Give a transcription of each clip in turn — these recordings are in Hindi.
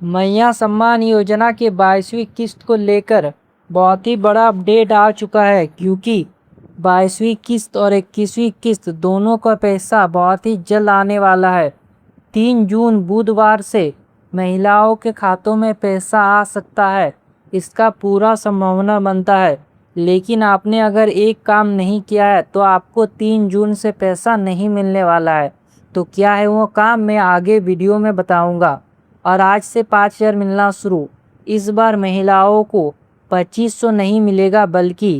मैया सम्मान योजना के 22वीं किस्त को लेकर बहुत ही बड़ा अपडेट आ चुका है, क्योंकि 22वीं किस्त और 21वीं किस्त दोनों का पैसा बहुत ही जल्द आने वाला है। 3 जून बुधवार से महिलाओं के खातों में पैसा आ सकता है, इसका पूरा संभावना बनता है। लेकिन आपने अगर एक काम नहीं किया है तो आपको 3 जून से पैसा नहीं मिलने वाला है। तो क्या है वो काम, मैं आगे वीडियो में बताऊंगा। और आज से 5,000 मिलना शुरू। इस बार महिलाओं को 2,500 नहीं मिलेगा बल्कि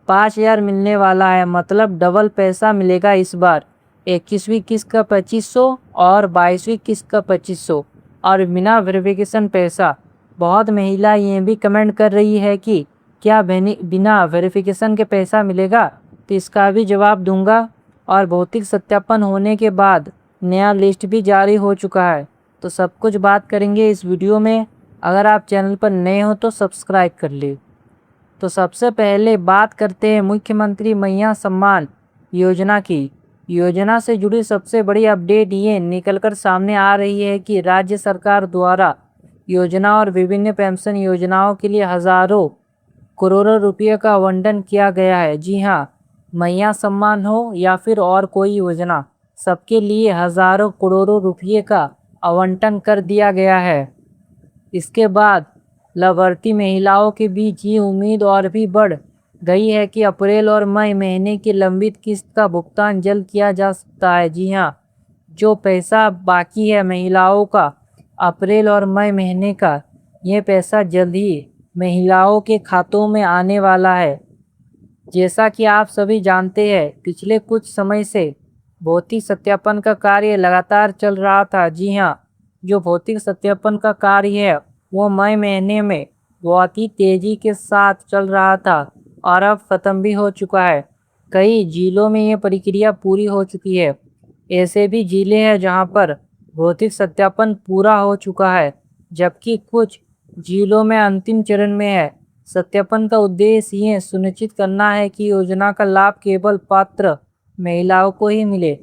5,000 मिलने वाला है, मतलब डबल पैसा मिलेगा इस बार। 21वीं किस्त का 2,500 और 22वीं किस्त का 2,500 और बिना वेरिफिकेशन पैसा। बहुत महिला ये भी कमेंट कर रही है कि क्या बिना वेरिफिकेशन के पैसा मिलेगा, तो इसका भी जवाब दूंगा। और भौतिक सत्यापन होने के बाद नया लिस्ट भी जारी हो चुका है, तो सब कुछ बात करेंगे इस वीडियो में। अगर आप चैनल पर नए हो तो सब्सक्राइब कर ले। तो सबसे पहले बात करते हैं मुख्यमंत्री मैया सम्मान योजना की। योजना से जुड़ी सबसे बड़ी अपडेट ये निकलकर सामने आ रही है कि राज्य सरकार द्वारा योजना और विभिन्न पेंशन योजनाओं के लिए हजारों करोड़ों रुपये का आवंटन किया गया है। जी हाँ, मैया सम्मान हो या फिर और कोई योजना, सबके लिए हजारों करोड़ों रुपये का आवंटन कर दिया गया है। इसके बाद लाभार्थी महिलाओं के बीच ये उम्मीद और भी बढ़ गई है कि अप्रैल और मई महीने की लंबित किस्त का भुगतान जल्द किया जा सकता है। जी हाँ, जो पैसा बाकी है महिलाओं का अप्रैल और मई महीने का, ये पैसा जल्द ही महिलाओं के खातों में आने वाला है। जैसा कि आप सभी जानते हैं, पिछले कुछ समय से भौतिक सत्यापन का कार्य लगातार चल रहा था। जी हाँ, जो भौतिक सत्यापन का कार्य है वो मई महीने में बहुत ही तेज़ी के साथ चल रहा था और अब ख़त्म भी हो चुका है। कई जिलों में ये प्रक्रिया पूरी हो चुकी है। ऐसे भी जिले हैं जहां पर भौतिक सत्यापन पूरा हो चुका है, जबकि कुछ जिलों में अंतिम चरण में है। सत्यापन का उद्देश्य ये सुनिश्चित करना है कि योजना का लाभ केवल पात्र महिलाओं को ही मिले।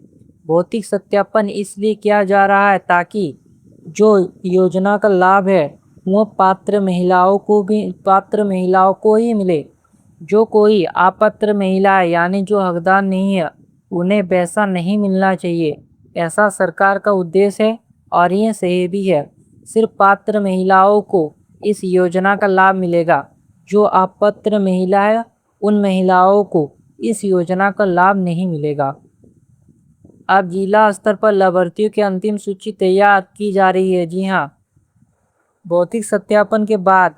भौतिक सत्यापन इसलिए किया जा रहा है ताकि जो योजना का लाभ है वो पात्र महिलाओं को ही मिले। जो कोई अपात्र महिला है, यानी जो हकदार नहीं है, उन्हें पैसा नहीं मिलना चाहिए। ऐसा सरकार का उद्देश्य है और ये सही भी है। सिर्फ पात्र महिलाओं को इस योजना का लाभ मिलेगा। जो अपात्र महिला है उन महिलाओं को इस योजना का लाभ नहीं मिलेगा। अब जिला स्तर पर लाभार्थियों की अंतिम सूची तैयार की जा रही है। जी हाँ, भौतिक सत्यापन के बाद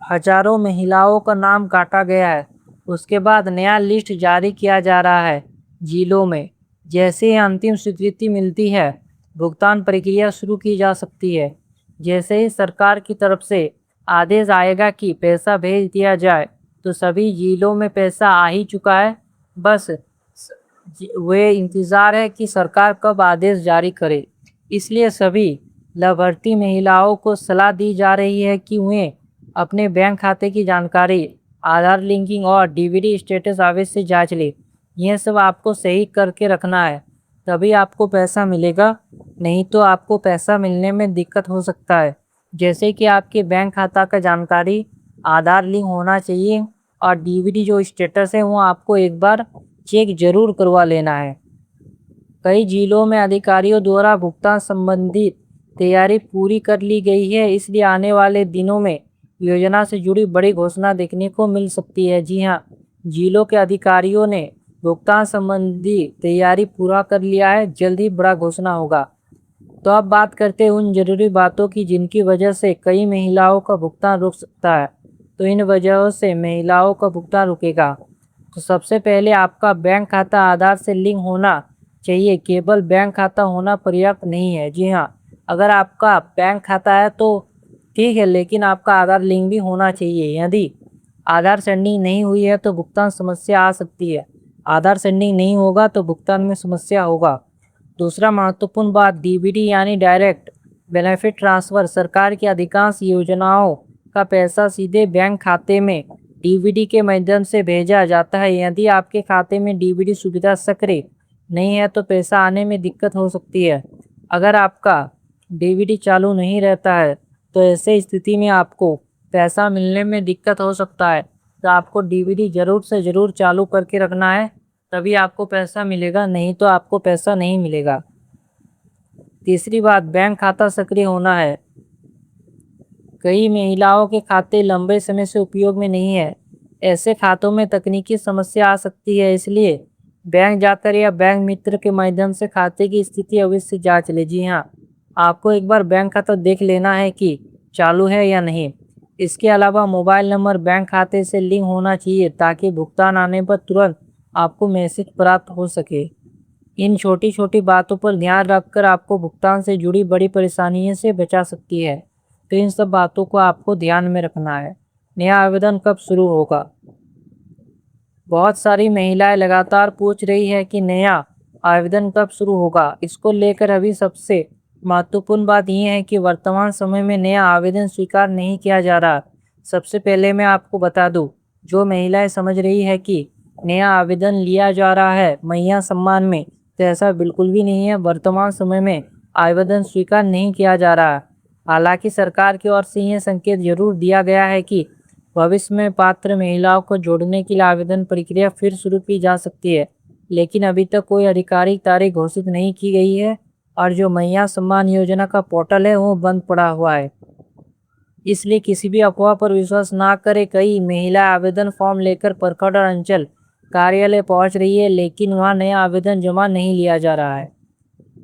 हजारों महिलाओं का नाम काटा गया है। उसके बाद नया लिस्ट जारी किया जा रहा है जिलों में। जैसे ही अंतिम स्वीकृति मिलती है, भुगतान प्रक्रिया शुरू की जा सकती है। जैसे ही सरकार की तरफ से आदेश आएगा कि पैसा भेज दिया जाए, तो सभी जिलों में पैसा आ ही चुका है। बस वे इंतज़ार है कि सरकार कब आदेश जारी करे। इसलिए सभी लाभार्थी महिलाओं को सलाह दी जा रही है कि उन्हें अपने बैंक खाते की जानकारी, आधार लिंकिंग और डीवीडी स्टेटस अवश्य जांच ले। यह सब आपको सही करके रखना है, तभी आपको पैसा मिलेगा, नहीं तो आपको पैसा मिलने में दिक्कत हो सकता है। जैसे कि आपके बैंक खाता का जानकारी, आधार लिंक होना चाहिए और डीवीडी जो स्टेटस है वो आपको एक बार चेक जरूर करवा लेना है। कई जिलों में अधिकारियों द्वारा भुगतान संबंधी तैयारी पूरी कर ली गई है, इसलिए आने वाले दिनों में योजना से जुड़ी बड़ी घोषणा देखने को मिल सकती है। जी हाँ, जिलों के अधिकारियों ने भुगतान संबंधी तैयारी पूरा कर लिया है, जल्द ही बड़ा घोषणा होगा। तो अब बात करते हैं उन जरूरी बातों की जिनकी वजह से कई महिलाओं का भुगतान रुक सकता है। तो इन वजहों से महिलाओं का भुगतान रुकेगा। तो सबसे पहले आपका बैंक खाता आधार से लिंक होना चाहिए। केवल बैंक खाता होना पर्याप्त नहीं है। जी हाँ, अगर आपका बैंक खाता है तो ठीक है, लेकिन आपका आधार लिंक भी होना चाहिए। यदि आधार सेंडिंग नहीं हुई है तो भुगतान समस्या आ सकती है। आधार सेंडिंग नहीं होगा तो भुगतान में समस्या होगा। दूसरा महत्वपूर्ण बात, डीबीडी यानी डायरेक्ट बेनिफिट ट्रांसफ़र। सरकार की अधिकांश योजनाओं का पैसा सीधे बैंक खाते में डीबीडी के माध्यम से भेजा जाता है। यदि आपके खाते में डीबीडी सुविधा सक्रिय नहीं है तो पैसा आने में दिक्कत हो सकती है। अगर आपका डीबीडी चालू नहीं रहता है तो ऐसे स्थिति में आपको पैसा मिलने में दिक्कत हो सकता है। तो आपको डीवीडी ज़रूर से ज़रूर चालू करके रखना है, तभी आपको पैसा मिलेगा, नहीं तो आपको पैसा नहीं मिलेगा। तीसरी बात, बैंक खाता सक्रिय होना है। कई महिलाओं के खाते लंबे समय से उपयोग में नहीं है। ऐसे खातों में तकनीकी समस्या आ सकती है, इसलिए बैंक जाकर या बैंक मित्र के माध्यम से खाते की स्थिति अवश्य जांच लें। जी हाँ, आपको एक बार बैंक खाता देख लेना है कि चालू है या नहीं। इसके अलावा मोबाइल नंबर बैंक खाते से लिंक होना चाहिए, ताकि भुगतान आने पर तुरंत आपको मैसेज प्राप्त हो सके। इन छोटी छोटी बातों पर ध्यान रखकर आपको भुगतान से जुड़ी बड़ी परेशानियों से बचा सकती है। तो इन सब बातों को आपको ध्यान में रखना है। नया आवेदन कब शुरू होगा? बहुत सारी महिलाएं लगातार पूछ रही है कि नया आवेदन कब शुरू होगा। इसको लेकर अभी सबसे महत्वपूर्ण बात यह है कि वर्तमान समय में नया आवेदन स्वीकार नहीं किया जा रहा। सबसे पहले मैं आपको बता दूं, जो महिलाएं समझ रही है कि नया आवेदन लिया जा रहा है महिला सम्मान में, तो ऐसा बिल्कुल भी नहीं है। वर्तमान समय में आवेदन स्वीकार नहीं किया जा रहा। हालांकि सरकार की ओर से यह संकेत जरूर दिया गया है कि भविष्य में पात्र महिलाओं को जोड़ने के लिए आवेदन प्रक्रिया फिर शुरू की जा सकती है, लेकिन अभी तक कोई आधिकारिक तारीख घोषित नहीं की गई है। और जो महिला सम्मान योजना का पोर्टल है वो बंद पड़ा हुआ है, इसलिए किसी भी अफवाह पर विश्वास ना करें। कई महिला आवेदन फॉर्म लेकर प्रखंड और अंचल कार्यालय पहुंच रही है, लेकिन वहां नया आवेदन जमा नहीं लिया जा रहा है।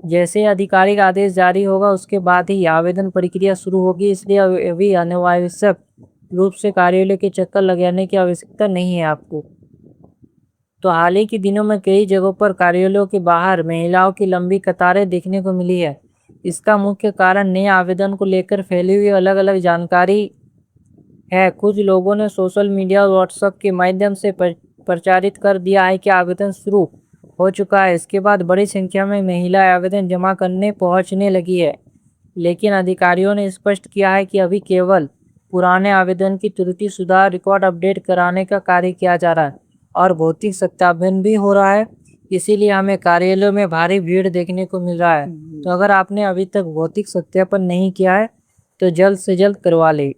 जैसे आधिकारिक आदेश जारी होगा उसके बाद ही आवेदन प्रक्रिया शुरू होगी, इसलिए अभी अनावश्यक रूप से कार्यालय के चक्कर लगाने की आवश्यकता नहीं है आपको। तो हाल ही के दिनों में कई जगहों पर कार्यालयों के बाहर महिलाओं की लंबी कतारें देखने को मिली है। इसका मुख्य कारण नए आवेदन को लेकर फैली हुई अलग अलग जानकारी है। कुछ लोगों ने सोशल मीडिया और व्हाट्सएप के माध्यम से प्रचारित कर दिया है कि आवेदन शुरू हो चुका है। इसके बाद बड़ी संख्या में महिला आवेदन जमा करने पहुंचने लगी है, लेकिन अधिकारियों ने स्पष्ट किया है कि अभी केवल पुराने आवेदन की त्रुटि सुधार रिकॉर्ड अपडेट कराने का कार्य किया जा रहा है और भौतिक सत्यापन भी हो रहा है। इसीलिए हमें कार्यालयों में भारी भीड़ देखने को मिल रहा है। तो अगर आपने अभी तक भौतिक सत्यापन नहीं किया है तो जल्द से जल्द करवा ले।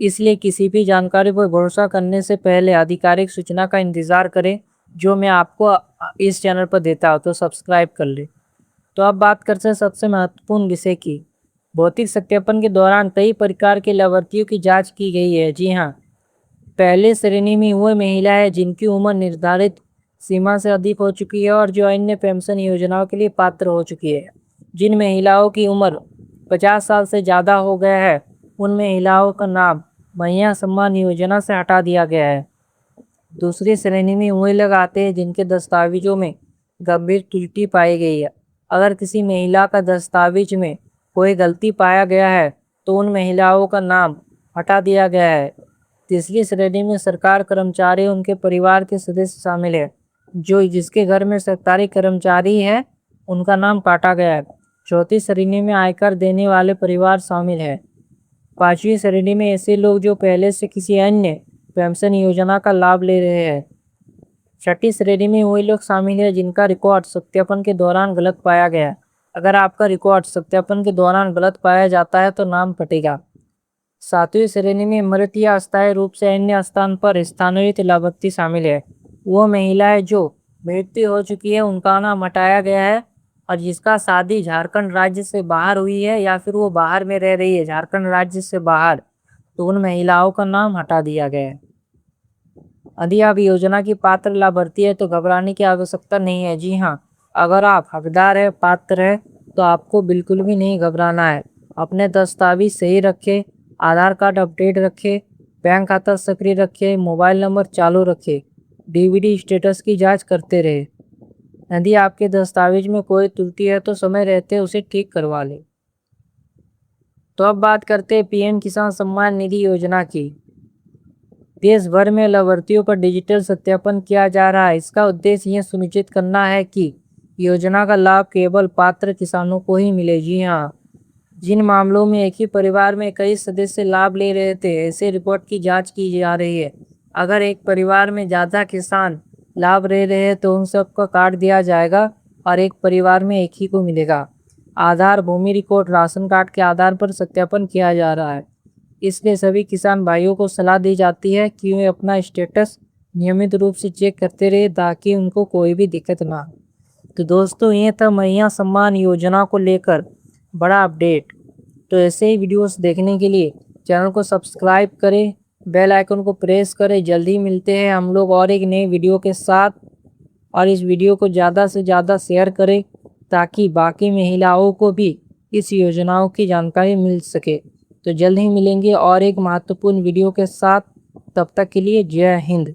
इसलिए किसी भी जानकारी पर भरोसा करने से पहले आधिकारिक सूचना का इंतज़ार करें, जो मैं आपको इस चैनल पर देता हूँ। तो सब्सक्राइब कर ले। तो अब बात करते हैं सबसे महत्वपूर्ण विषय की। भौतिक सत्यापन के दौरान कई प्रकार के लाभार्थियों की जांच की गई है। जी हाँ, पहले श्रेणी में वह महिला है जिनकी उम्र निर्धारित सीमा से अधिक हो चुकी है और जो अन्य पेंशन योजनाओं के लिए पात्र हो चुकी है। जिन महिलाओं की उम्र 50 साल से ज़्यादा हो गया है, उन महिलाओं का नाम महिला सम्मान योजना से हटा दिया गया है। दूसरी श्रेणी में वही लोग आते हैं जिनके दस्तावेजों में गंभीर त्रुटि पाई गई है। अगर किसी महिला का दस्तावेज में कोई गलती पाया गया है तो उन महिलाओं का नाम हटा दिया गया है। तीसरी श्रेणी में सरकार कर्मचारी उनके परिवार के सदस्य शामिल है। जो जिसके घर में सरकारी कर्मचारी है उनका नाम काटा गया है। चौथी श्रेणी में आयकर देने वाले परिवार शामिल है। पांचवी श्रेणी में ऐसे लोग जो पहले से किसी अन्य पेंशन योजना का लाभ ले रहे हैं। छठी श्रेणी में वही लोग शामिल हैं जिनका रिकॉर्ड सत्यापन के दौरान गलत पाया गया। अगर आपका रिकॉर्ड सत्यापन के दौरान गलत पाया जाता है तो नाम कटेगा। सातवीं श्रेणी में मृत या अस्थायी रूप से अन्य स्थान पर स्थानांतरित लाभार्थी शामिल है। वो महिलाएं जो मृत्यु हो चुकी है उनका नाम हटाया गया है, और जिसका शादी झारखंड राज्य से बाहर हुई है या फिर वो बाहर में रह रही है झारखंड राज्य से बाहर, तो उन महिलाओं का नाम हटा दिया गया है। यदि आप योजना की पात्र लाभार्थी है तो घबराने की आवश्यकता नहीं है। जी हाँ, अगर आप हकदार है, पात्र है, तो आपको बिल्कुल भी नहीं घबराना है। अपने दस्तावेज सही रखें, आधार कार्ड अपडेट रखें, बैंक खाता सक्रिय रखें, मोबाइल नंबर चालू रखें, डीवीडी स्टेटस की जांच करते रहे। यदि आपके दस्तावेज में कोई त्रुटि है तो समय रहते उसे ठीक करवा लें। तो अब बात करते हैं पीएम किसान सम्मान निधि योजना की। देश भर में लाभार्थियों पर डिजिटल सत्यापन किया जा रहा है। इसका उद्देश्य यह सुनिश्चित करना है कि योजना का लाभ केवल पात्र किसानों को ही मिले। जी हाँ, जिन मामलों में एक ही परिवार में कई सदस्य लाभ ले रहे थे, ऐसे रिपोर्ट की जांच की जा रही है। अगर एक परिवार में ज़्यादा किसान लाभ ले रहे हैं तो उन सबका काट दिया जाएगा और एक परिवार में एक ही को मिलेगा। आधार, भूमि रिकॉर्ड, राशन कार्ड के आधार पर सत्यापन किया जा रहा है। इसलिए सभी किसान भाइयों को सलाह दी जाती है कि वे अपना स्टेटस नियमित रूप से चेक करते रहे ताकि उनको कोई भी दिक्कत ना हो। तो दोस्तों, ये था मैया सम्मान योजना को लेकर बड़ा अपडेट। तो ऐसे ही वीडियोस देखने के लिए चैनल को सब्सक्राइब करें, बेल आइकन को प्रेस करें। जल्दी मिलते हैं हम लोग और एक नई वीडियो के साथ, और इस वीडियो को ज़्यादा से ज़्यादा शेयर करें ताकि बाकी महिलाओं को भी इस योजनाओं की जानकारी मिल सके। तो जल्द ही मिलेंगे और एक महत्वपूर्ण वीडियो के साथ। तब तक के लिए जय हिंद।